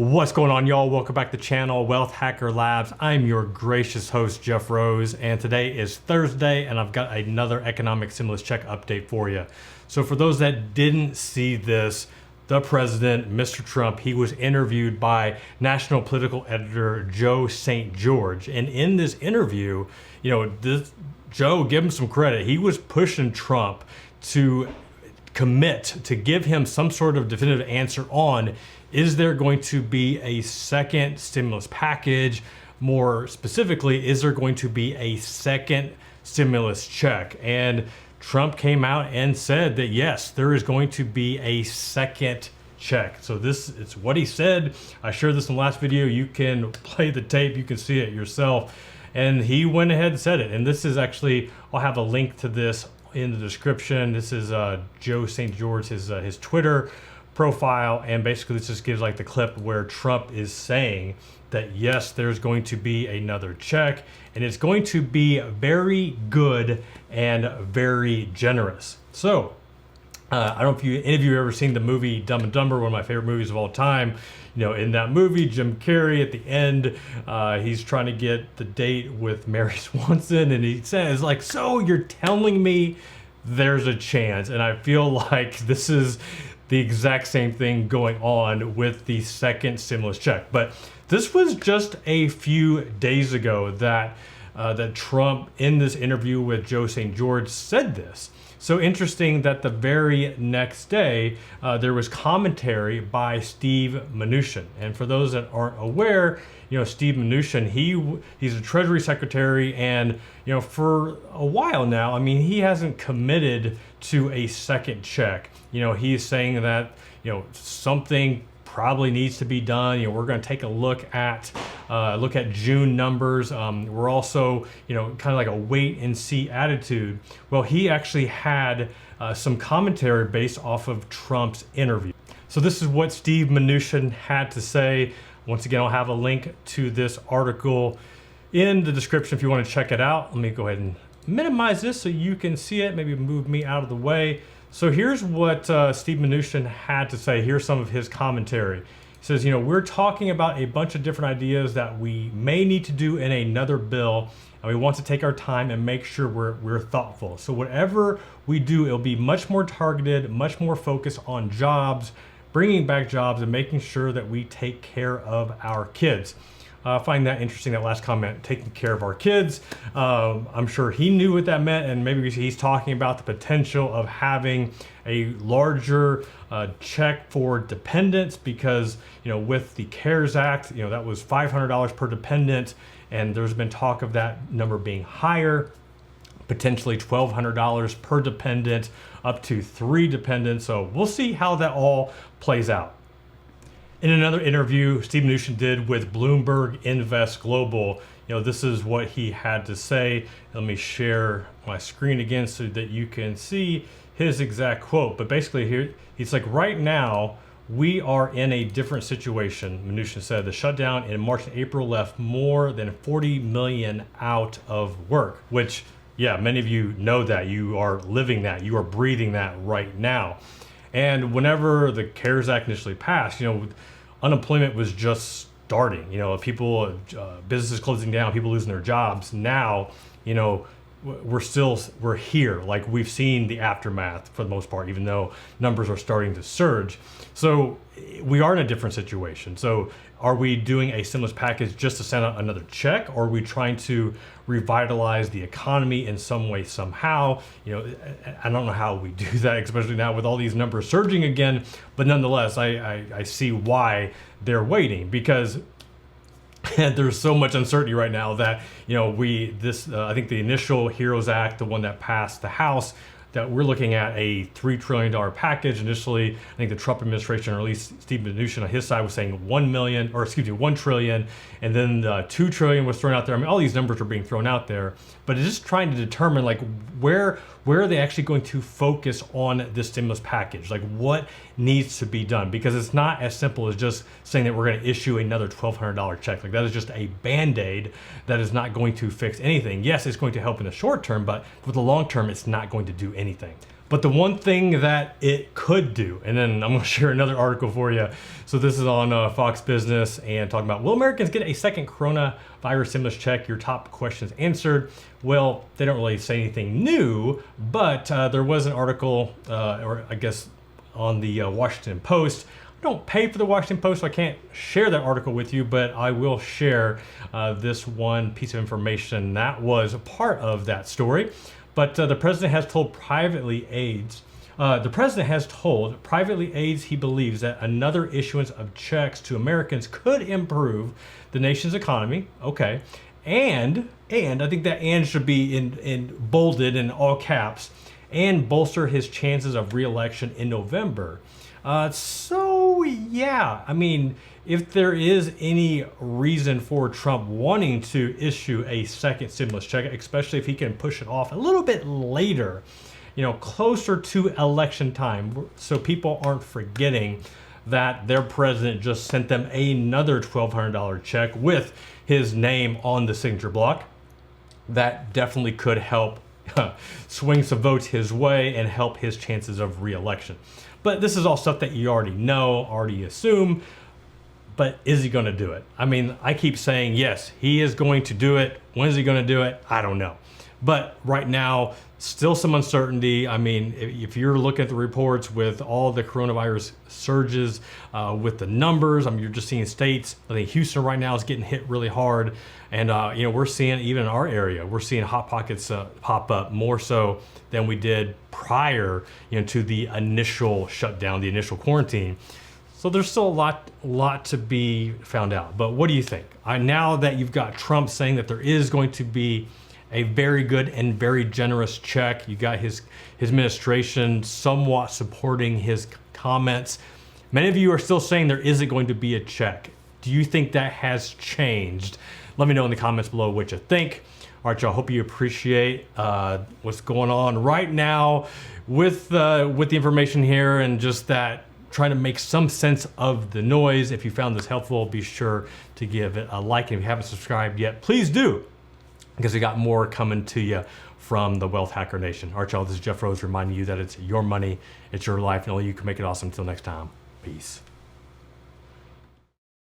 What's going on, y'all? Welcome back to the channel, Wealth Hacker Labs. I'm your gracious host, Jeff Rose, and today is Thursday, and I've got another economic stimulus check update for you. So for those that didn't see this, the president, Mr. Trump, he was interviewed by national political editor Joe St. George. And in this interview, Joe, give him some credit. He was pushing Trump to commit, to give him some sort of definitive answer on, is there going to be a second stimulus package? More specifically, is there going to be a second stimulus check? And Trump came out and said that yes, there is going to be a second check. So it's what he said. I shared this in the last video. You can play the tape, you can see it yourself. And he went ahead and said it. And this is actually, I'll have a link to this in the description. This is Joe St. George, his Twitter profile, and basically this just gives like the clip where Trump is saying that yes, there's going to be another check, and it's going to be very good and very generous. So I don't know if any of you have ever seen the movie Dumb and Dumber, one of my favorite movies of all time. In that movie, Jim Carrey at the end, he's trying to get the date with Mary Swanson, and he says like, so you're telling me there's a chance? And I feel like this is the exact same thing going on with the second stimulus check. But this was just a few days ago that Trump, in this interview with Joe St. George, said this. So interesting that the very next day, there was commentary by Steve Mnuchin. And for those that aren't aware, Steve Mnuchin, he's a Treasury Secretary, and for a while now, I mean, he hasn't committed to a second check. He's saying that something probably needs to be done. We're going to take a look at June numbers. We're also kind of like a wait and see attitude. Well, he actually had some commentary based off of Trump's interview. So this is what Steve Mnuchin had to say. Once again, I'll have a link to this article in the description if you want to check it out. Let me go ahead and minimize this so you can see it. Maybe move me out of the way. So here's what Steve Mnuchin had to say. Here's some of his commentary. He says, we're talking about a bunch of different ideas that we may need to do in another bill, and we want to take our time and make sure we're thoughtful. So whatever we do, it'll be much more targeted, much more focused on jobs, bringing back jobs, and making sure that we take care of our kids. I find that interesting, that last comment, taking care of our kids. I'm sure he knew what that meant, and maybe he's talking about the potential of having a larger check for dependents because, with the CARES Act, that was $500 per dependent, and there's been talk of that number being higher, potentially $1,200 per dependent, up to 3 dependents. So we'll see how that all plays out. In another interview Steve Mnuchin did with Bloomberg Invest Global, this is what he had to say. Let me share my screen again so that you can see his exact quote. But basically here, he's like, right now, we are in a different situation. Mnuchin said the shutdown in March and April left more than 40 million out of work, which, yeah, many of you know that. You are living that. You are breathing that right now. And whenever the CARES Act initially passed, unemployment was just starting. People, businesses closing down, people losing their jobs. Now, we're here. Like, we've seen the aftermath for the most part, even though numbers are starting to surge. So we are in a different situation. So are we doing a stimulus package just to send out another check, or are we trying to revitalize the economy in some way, somehow? I don't know how we do that, especially now with all these numbers surging again. But nonetheless, I see why they're waiting, because there's so much uncertainty right now that I think the initial HEROES Act, the one that passed the House, that we're looking at a $3 trillion package. Initially, I think the Trump administration, or at least Steve Mnuchin on his side, was saying 1 trillion, and then the 2 trillion was thrown out there. I mean, all these numbers are being thrown out there, but it's just trying to determine like where are they actually going to focus on this stimulus package? Like, what needs to be done? Because it's not as simple as just saying that we're going to issue another $1,200 check. Like, that is just a Band-Aid that is not going to fix anything. Yes, it's going to help in the short term, but for the long term, it's not going to do anything. But the one thing that it could do, and then I'm going to share another article for you. So this is on Fox Business and talking about, will Americans get a second coronavirus stimulus check? Your top questions answered. Well, they don't really say anything new, but there was an article, or I guess on the Washington Post. I don't pay for the Washington Post, so I can't share that article with you, but I will share this one piece of information that was a part of that story. But the president has told privately aides, he believes that another issuance of checks to Americans could improve the nation's economy. Okay. And I think that "and" should be in bolded in all caps, and bolster his chances of re-election in November. So yeah, I mean, if there is any reason for Trump wanting to issue a second stimulus check, especially if he can push it off a little bit later, closer to election time, so people aren't forgetting that their president just sent them another $1,200 check with his name on the signature block, that definitely could help swing some votes his way and help his chances of re-election. But this is all stuff that you already know, already assume. But is he going to do it? I mean, I keep saying, yes, he is going to do it. When is he going to do it? I don't know. But right now, still some uncertainty. I mean, if you're looking at the reports with all the coronavirus surges, with the numbers, I mean, you're just seeing states. I think Houston right now is getting hit really hard. And, we're seeing, even in our area, we're seeing hot pockets pop up more so than we did prior, to the initial shutdown, the initial quarantine. So there's still a lot to be found out. But what do you think? Now that you've got Trump saying that there is going to be a very good and very generous check, you got his administration somewhat supporting his comments. Many of you are still saying there isn't going to be a check. Do you think that has changed? Let me know in the comments below what you think. All right, y'all, hope you appreciate what's going on right now with the information here, and just that trying to make some sense of the noise. If you found this helpful, be sure to give it a like. And if you haven't subscribed yet, please do, because we got more coming to you from the Wealth Hacker Nation. All right, y'all, this is Jeff Rose reminding you that it's your money, it's your life, and only you can make it awesome. Until next time, peace.